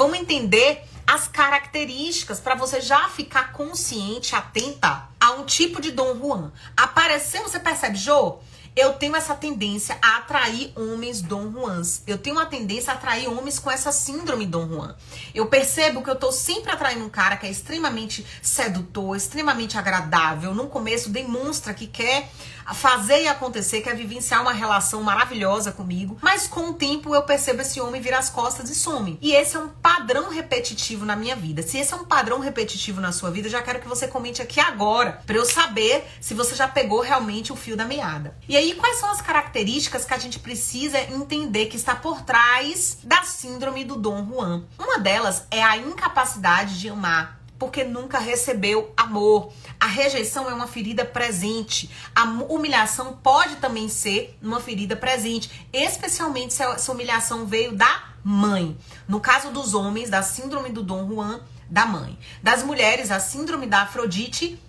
Vamos entender as características para você já ficar consciente, atenta a um tipo de Dom Juan. Apareceu, você percebe, Jô? Eu tenho essa tendência a atrair homens Dom Juans. Eu tenho uma tendência a atrair homens com essa síndrome Dom Juan. Eu percebo que eu tô sempre atraindo um cara que é extremamente sedutor, extremamente agradável. No começo demonstra que quer fazer e acontecer, quer vivenciar uma relação maravilhosa comigo. Mas com o tempo eu percebo esse homem virar as costas e some. E esse é um padrão repetitivo na minha vida. Se esse é um padrão repetitivo na sua vida, eu já quero que você comente aqui agora, pra eu saber se você já pegou realmente o fio da meada. E aí, quais são as características que a gente precisa entender que está por trás da síndrome do Dom Juan? Uma delas é a incapacidade de amar, porque nunca recebeu amor. A rejeição é uma ferida presente. A humilhação pode também ser uma ferida presente, especialmente se essa humilhação veio da mãe. No caso dos homens, da síndrome do Dom Juan, da mãe. Das mulheres, a síndrome da Afrodite,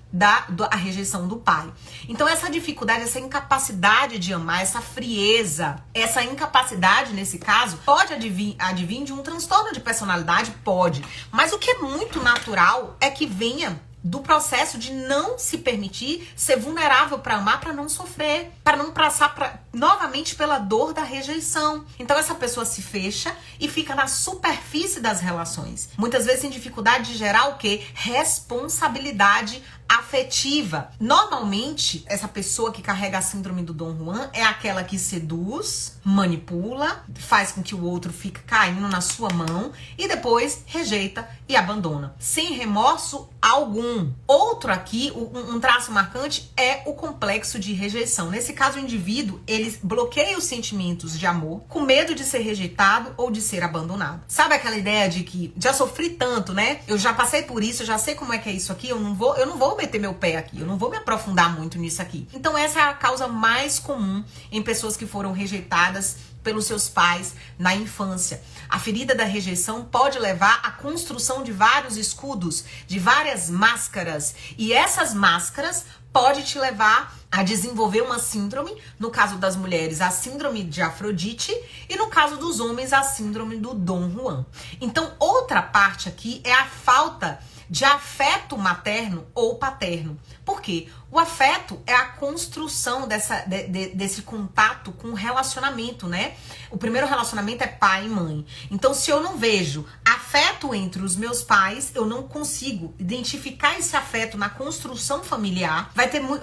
a rejeição do pai. Então essa dificuldade, essa incapacidade de amar, essa frieza, essa incapacidade nesse caso pode advir de um transtorno de personalidade, pode. Mas o que é muito natural é que venha do processo de não se permitir ser vulnerável para amar, para não sofrer, para não passar novamente pela dor da rejeição. Então essa pessoa se fecha e fica na superfície das relações. Muitas vezes tem dificuldade de gerar o quê? Responsabilidade afetiva. Normalmente, essa pessoa que carrega a síndrome do Dom Juan é aquela que seduz, manipula, faz com que o outro fique caindo na sua mão e depois rejeita e abandona, sem remorso algum. Outro aqui, um traço marcante é o complexo de rejeição. Nesse caso, o indivíduo, ele bloqueia os sentimentos de amor com medo de ser rejeitado ou de ser abandonado. Sabe aquela ideia de que já sofri tanto, né? Eu já passei por isso, eu já sei como é que é isso aqui, eu não vou meter meu pé aqui, eu não vou me aprofundar muito nisso aqui. Então essa é a causa mais comum em pessoas que foram rejeitadas pelos seus pais na infância. A ferida da rejeição pode levar à construção de vários escudos, de várias máscaras. E essas máscaras pode te levar a desenvolver uma síndrome, no caso das mulheres, a síndrome de Afrodite, e no caso dos homens, a síndrome do Dom Juan. Então, outra parte aqui é a falta de afeto materno ou paterno. Por quê? O afeto é a construção desse contato com o relacionamento, né? O primeiro relacionamento é pai e mãe. Então, se eu não vejo afeto entre os meus pais, eu não consigo identificar esse afeto na construção familiar.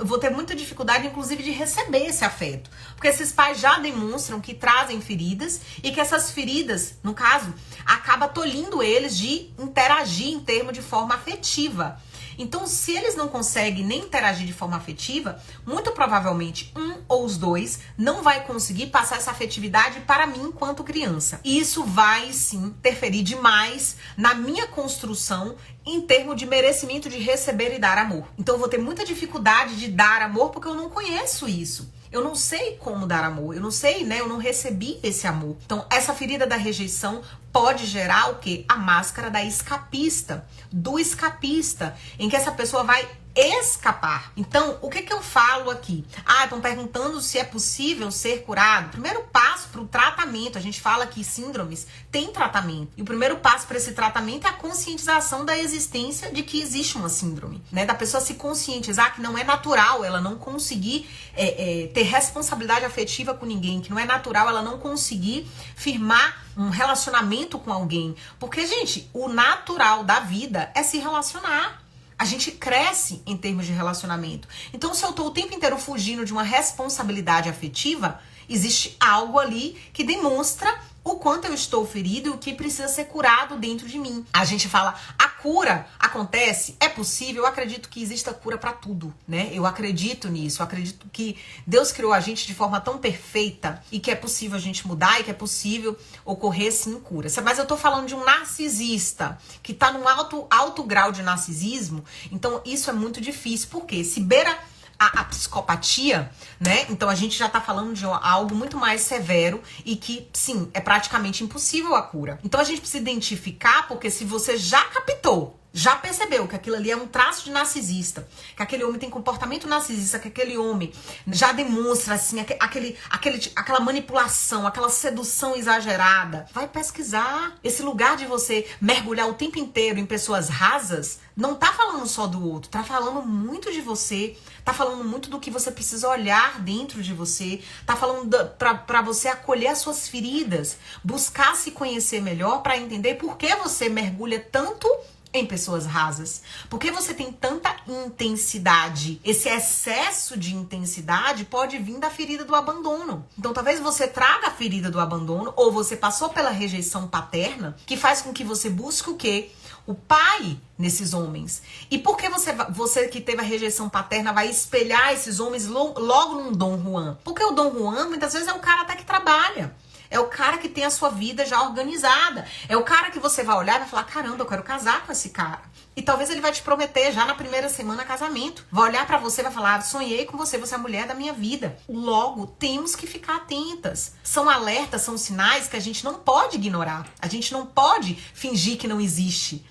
Vou ter muita dificuldade, inclusive, de receber esse afeto. Porque esses pais já demonstram que trazem feridas e que essas feridas, no caso, acaba tolhindo eles de interagir em termos de forma afetiva. Então, se eles não conseguem nem interagir de forma afetiva, muito provavelmente um ou os dois não vai conseguir passar essa afetividade para mim enquanto criança. E isso vai, sim, interferir demais na minha construção em termos de merecimento de receber e dar amor. Então, eu vou ter muita dificuldade de dar amor porque eu não conheço isso. Eu não sei como dar amor, eu não sei, né? Eu não recebi esse amor. Então, essa ferida da rejeição pode gerar o quê? A máscara da escapista, do escapista, em que essa pessoa vai escapar. Então, o que eu falo aqui? Estão perguntando se é possível ser curado. Primeiro passo para o tratamento, a gente fala que síndromes têm tratamento. E o primeiro passo para esse tratamento é a conscientização da existência de que existe uma síndrome, né? Da pessoa se conscientizar que não é natural ela não conseguir ter responsabilidade afetiva com ninguém, que não é natural ela não conseguir firmar um relacionamento com alguém. Porque, gente, o natural da vida é se relacionar. A gente cresce em termos de relacionamento. Então, se eu tô o tempo inteiro fugindo de uma responsabilidade afetiva, existe algo ali que demonstra o quanto eu estou ferido e o que precisa ser curado dentro de mim. A gente fala, a cura acontece, é possível, eu acredito que exista cura para tudo, né? Eu acredito nisso, eu acredito que Deus criou a gente de forma tão perfeita e que é possível a gente mudar e que é possível ocorrer sim cura. Mas eu tô falando de um narcisista que tá num alto grau de narcisismo, então isso é muito difícil, porque se beira a psicopatia, né? Então a gente já tá falando de algo muito mais severo e que, sim, é praticamente impossível a cura. Então a gente precisa identificar, porque se você já captou já percebeu que aquilo ali é um traço de narcisista, que aquele homem tem comportamento narcisista, que aquele homem já demonstra assim aquela manipulação, aquela sedução exagerada, vai pesquisar. Esse lugar de você mergulhar o tempo inteiro em pessoas rasas não tá falando só do outro, tá falando muito de você, tá falando muito do que você precisa olhar dentro de você, tá falando pra você acolher as suas feridas, buscar se conhecer melhor pra entender por que você mergulha tanto em pessoas rasas. Por que você tem tanta intensidade? Esse excesso de intensidade pode vir da ferida do abandono. Então talvez você traga a ferida do abandono, ou você passou pela rejeição paterna, que faz com que você busque o quê? O pai nesses homens. E por que você que teve a rejeição paterna vai espelhar esses homens logo num Dom Juan? Porque o Dom Juan muitas vezes é o cara até que trabalha. É o cara que tem a sua vida já organizada. É o cara que você vai olhar e vai falar, caramba, eu quero casar com esse cara. E talvez ele vai te prometer já na primeira semana casamento. Vai olhar pra você e vai falar, sonhei com você, você é a mulher da minha vida. Logo, temos que ficar atentas. São alertas, são sinais que a gente não pode ignorar. A gente não pode fingir que não existe.